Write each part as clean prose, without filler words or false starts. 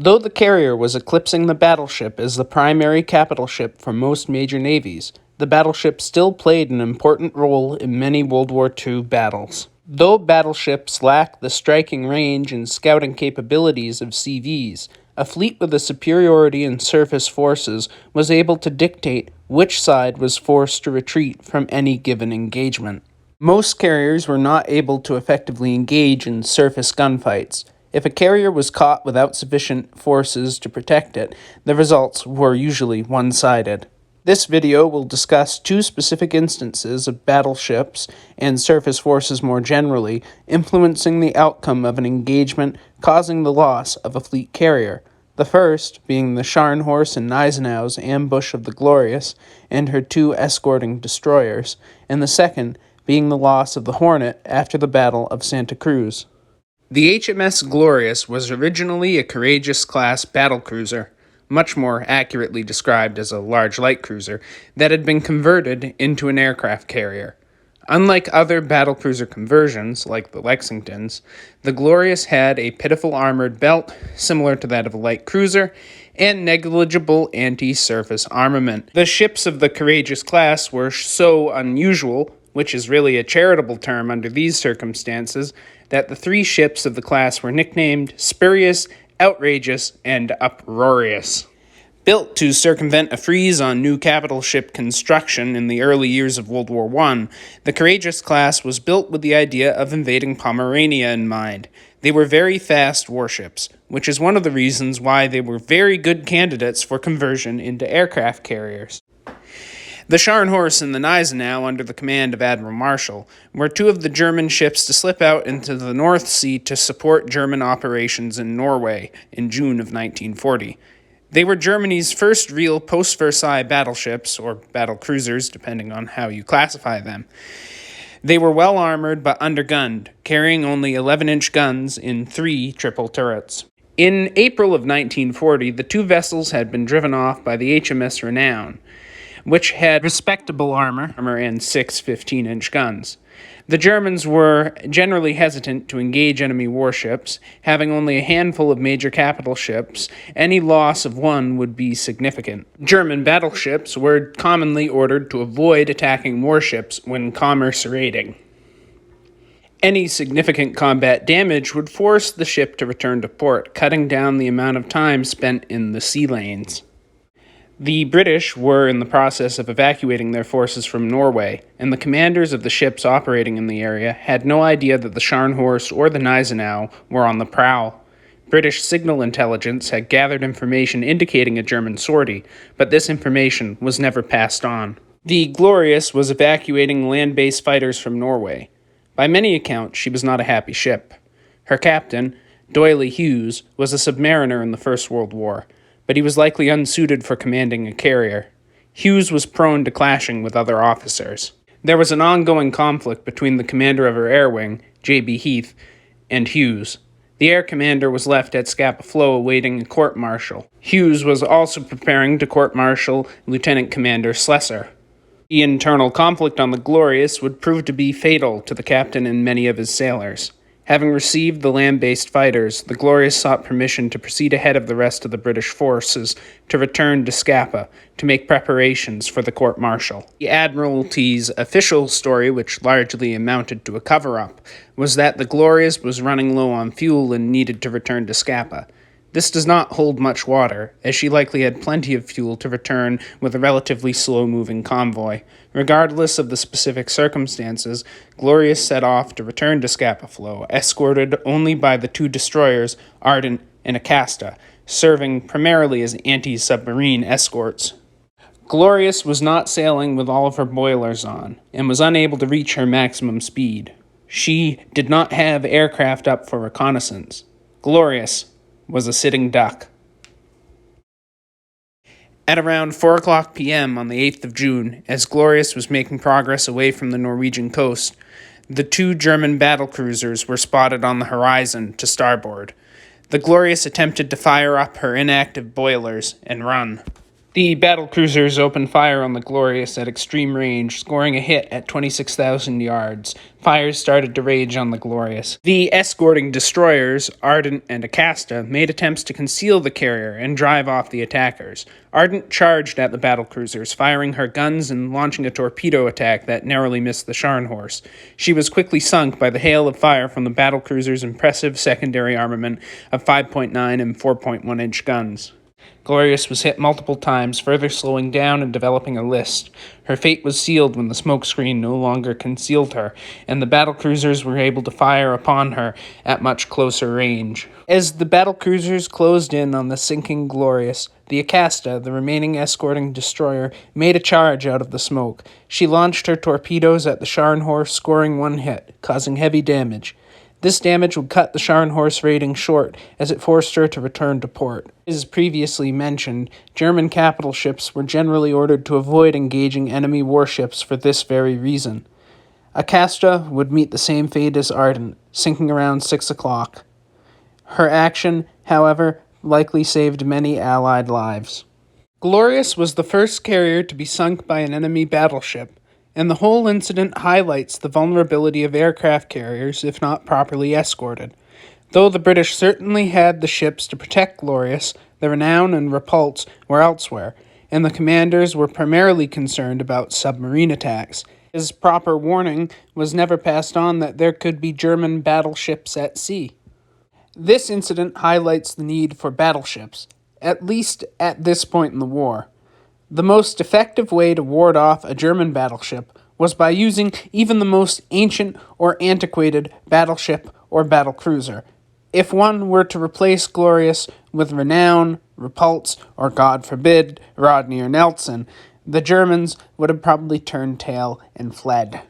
Though the carrier was eclipsing the battleship as the primary capital ship for most major navies, the battleship still played an important role in many World War II battles. Though battleships lacked the striking range and scouting capabilities of CVs, a fleet with a superiority in surface forces was able to dictate which side was forced to retreat from any given engagement. Most carriers were not able to effectively engage in surface gunfights. If a carrier was caught without sufficient forces to protect it, the results were usually one-sided. This video will discuss two specific instances of battleships and surface forces more generally influencing the outcome of an engagement causing the loss of a fleet carrier. The first being the Scharnhorst and Gneisenau's ambush of the Glorious and her two escorting destroyers, and the second being the loss of the Hornet after the Battle of Santa Cruz. The HMS Glorious was originally a Courageous-class battlecruiser, much more accurately described as a large light cruiser, that had been converted into an aircraft carrier. Unlike other battlecruiser conversions, like the Lexingtons, the Glorious had a pitiful armored belt, similar to that of a light cruiser, and negligible anti-surface armament. The ships of the Courageous class were so unusual, which is really a charitable term under these circumstances, that the three ships of the class were nicknamed Spurious, Outrageous, and Uproarious. Built to circumvent a freeze on new capital ship construction in the early years of World War I, the Courageous class was built with the idea of invading Pomerania in mind. They were very fast warships, which is one of the reasons why they were very good candidates for conversion into aircraft carriers. The Scharnhorst and the Gneisenau, under the command of Admiral Marshall, were two of the German ships to slip out into the North Sea to support German operations in Norway in June of 1940. They were Germany's first real post-Versailles battleships, or battlecruisers, depending on how you classify them. They were well armored but undergunned, carrying only 11-inch guns in 3 triple turrets. In April of 1940, the two vessels had been driven off by the HMS Renown, which had respectable armor and 6 15-inch guns. The Germans were generally hesitant to engage enemy warships. Having only a handful of major capital ships, any loss of one would be significant. German battleships were commonly ordered to avoid attacking warships when commerce raiding. Any significant combat damage would force the ship to return to port, cutting down the amount of time spent in the sea lanes. The British were in the process of evacuating their forces from Norway, and the commanders of the ships operating in the area had no idea that the Scharnhorst or the Gneisenau were on the prowl. British signal intelligence had gathered information indicating a German sortie, but this information was never passed on. The Glorious was evacuating land-based fighters from Norway. By many accounts, she was not a happy ship. Her captain, D'Oyly Hughes, was a submariner in the First World War, but he was likely unsuited for commanding a carrier. Hughes was prone to clashing with other officers. There was an ongoing conflict between the commander of her air wing, J.B. Heath, and Hughes. The air commander was left at Scapa Flow awaiting a court-martial. Hughes was also preparing to court-martial Lieutenant Commander Slessor. The internal conflict on the Glorious would prove to be fatal to the captain and many of his sailors. Having received the land-based fighters, the Glorious sought permission to proceed ahead of the rest of the British forces to return to Scapa to make preparations for the court-martial. The Admiralty's official story, which largely amounted to a cover-up, was that the Glorious was running low on fuel and needed to return to Scapa. This does not hold much water, as she likely had plenty of fuel to return with a relatively slow-moving convoy. Regardless of the specific circumstances, Glorious set off to return to Scapa Flow, escorted only by the two destroyers, Ardent and Acasta, serving primarily as anti-submarine escorts. Glorious was not sailing with all of her boilers on, and was unable to reach her maximum speed. She did not have aircraft up for reconnaissance. Glorious was a sitting duck. At around 4:00 p.m. on the 8th of June, as Glorious was making progress away from the Norwegian coast, the two German battlecruisers were spotted on the horizon to starboard. The Glorious attempted to fire up her inactive boilers and run. The battlecruisers opened fire on the Glorious at extreme range, scoring a hit at 26,000 yards. Fires started to rage on the Glorious. The escorting destroyers, Ardent and Acasta, made attempts to conceal the carrier and drive off the attackers. Ardent charged at the battlecruisers, firing her guns and launching a torpedo attack that narrowly missed the Scharnhorst. She was quickly sunk by the hail of fire from the battlecruiser's impressive secondary armament of 5.9 and 4.1-inch guns. Glorious was hit multiple times, further slowing down and developing a list. Her fate was sealed when the smokescreen no longer concealed her, and the battlecruisers were able to fire upon her at much closer range. As the battlecruisers closed in on the sinking Glorious, the Acasta, the remaining escorting destroyer, made a charge out of the smoke. She launched her torpedoes at the Scharnhorst, scoring one hit, causing heavy damage. This damage would cut the Scharnhorst raiding short, as it forced her to return to port. As previously mentioned, German capital ships were generally ordered to avoid engaging enemy warships for this very reason. Acasta would meet the same fate as Ardent, sinking around 6 o'clock. Her action, however, likely saved many Allied lives. Glorious was the first carrier to be sunk by an enemy battleship, and the whole incident highlights the vulnerability of aircraft carriers if not properly escorted. Though the British certainly had the ships to protect Glorious, the Renown and Repulse were elsewhere, and the commanders were primarily concerned about submarine attacks. His proper warning was never passed on that there could be German battleships at sea. This incident highlights the need for battleships, at least at this point in the war. The most effective way to ward off a German battleship was by using even the most ancient or antiquated battleship or battlecruiser. If one were to replace Glorious with Renown, Repulse, or God forbid, Rodney or Nelson, the Germans would have probably turned tail and fled.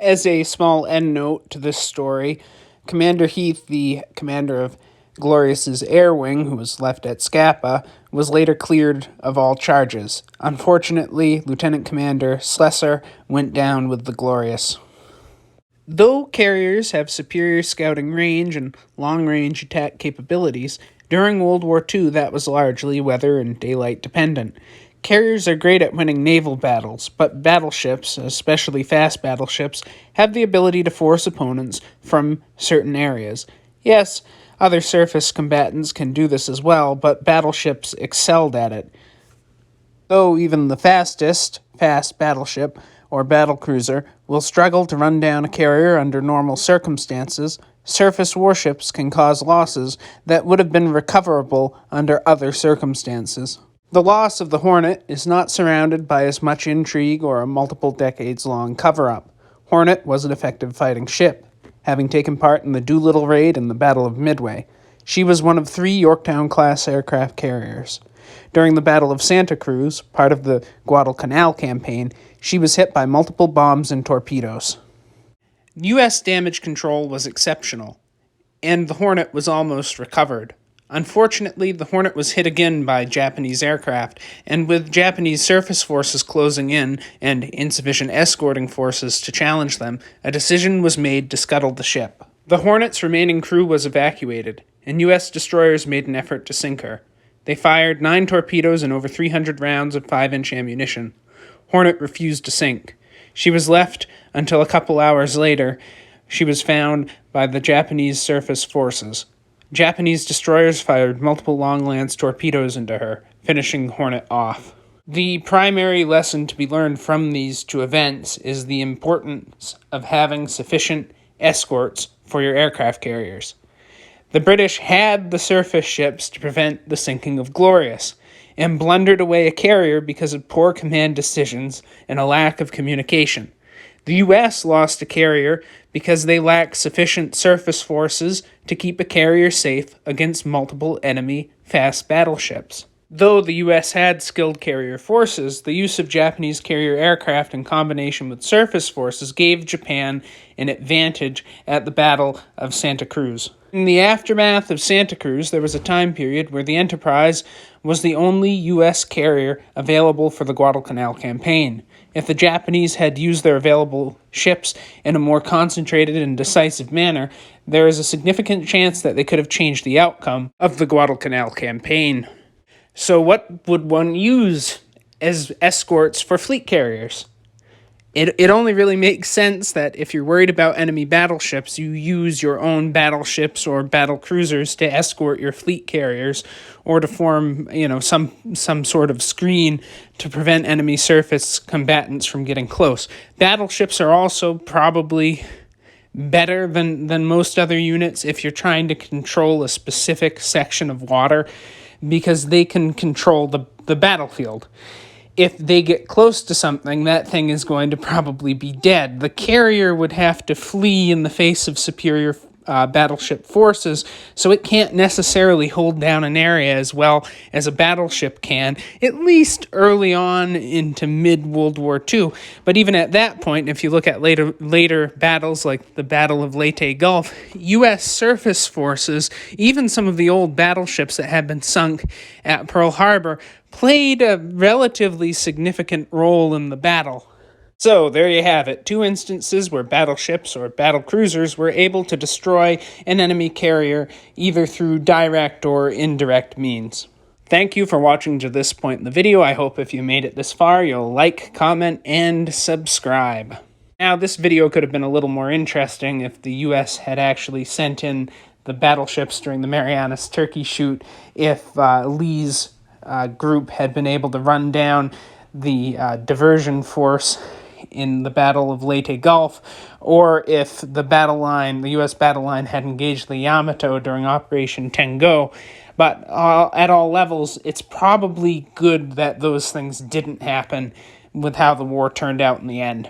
As a small endnote to this story, Commander Heath, the commander of Glorious's air wing, who was left at Scapa, was later cleared of all charges. Unfortunately, Lieutenant Commander Slesser went down with the Glorious. Though carriers have superior scouting range and long-range attack capabilities, during World War II that was largely weather and daylight dependent. Carriers are great at winning naval battles, but battleships, especially fast battleships, have the ability to force opponents from certain areas. Yes, other surface combatants can do this as well, but battleships excelled at it. Though even the fastest fast battleship or battlecruiser will struggle to run down a carrier under normal circumstances, surface warships can cause losses that would have been recoverable under other circumstances. The loss of the Hornet is not surrounded by as much intrigue or a multiple decades-long cover-up. Hornet was an effective fighting ship, having taken part in the Doolittle Raid and the Battle of Midway. She was one of 3 Yorktown-class aircraft carriers. During the Battle of Santa Cruz, part of the Guadalcanal campaign, she was hit by multiple bombs and torpedoes. U.S. damage control was exceptional, and the Hornet was almost recovered. Unfortunately, the Hornet was hit again by Japanese aircraft, and with Japanese surface forces closing in and insufficient escorting forces to challenge them, a decision was made to scuttle the ship. The Hornet's remaining crew was evacuated, and U.S. destroyers made an effort to sink her. They fired 9 torpedoes and over 300 rounds of 5-inch ammunition. Hornet refused to sink. She was left until a couple hours later. She was found by the Japanese surface forces. Japanese destroyers fired multiple long-lance torpedoes into her, finishing Hornet off. The primary lesson to be learned from these 2 events is the importance of having sufficient escorts for your aircraft carriers. The British had the surface ships to prevent the sinking of Glorious, and blundered away a carrier because of poor command decisions and a lack of communication. The U.S. lost a carrier because they lacked sufficient surface forces to keep a carrier safe against multiple enemy fast battleships. Though the U.S. had skilled carrier forces, the use of Japanese carrier aircraft in combination with surface forces gave Japan an advantage at the Battle of Santa Cruz. In the aftermath of Santa Cruz, there was a time period where the Enterprise was the only U.S. carrier available for the Guadalcanal campaign. If the Japanese had used their available ships in a more concentrated and decisive manner, there is a significant chance that they could have changed the outcome of the Guadalcanal campaign. So what would one use as escorts for fleet carriers. It only really makes sense that if you're worried about enemy battleships, you use your own battleships or battle cruisers to escort your fleet carriers, or to form, some sort of screen to prevent enemy surface combatants from getting close. Battleships are also probably better than most other units if you're trying to control a specific section of water, because they can control the battlefield. If they get close to something, that thing is going to probably be dead. The carrier would have to flee in the face of superior battleship forces, so it can't necessarily hold down an area as well as a battleship can, at least early on into mid-World War II. But even at that point, if you look at later battles like the Battle of Leyte Gulf, U.S. surface forces, even some of the old battleships that had been sunk at Pearl Harbor, played a relatively significant role in the battle. So there you have it, 2 instances where battleships or battle cruisers were able to destroy an enemy carrier either through direct or indirect means. Thank you for watching to this point in the video. I hope if you made it this far, you'll like, comment, and subscribe. Now, this video could have been a little more interesting if the U.S. had actually sent in the battleships during the Marianas Turkey shoot, if Lee's group had been able to run down the diversion force in the Battle of Leyte Gulf, or if the U.S. battle line had engaged the Yamato during Operation Tengo. But at all levels, it's probably good that those things didn't happen with how the war turned out in the end.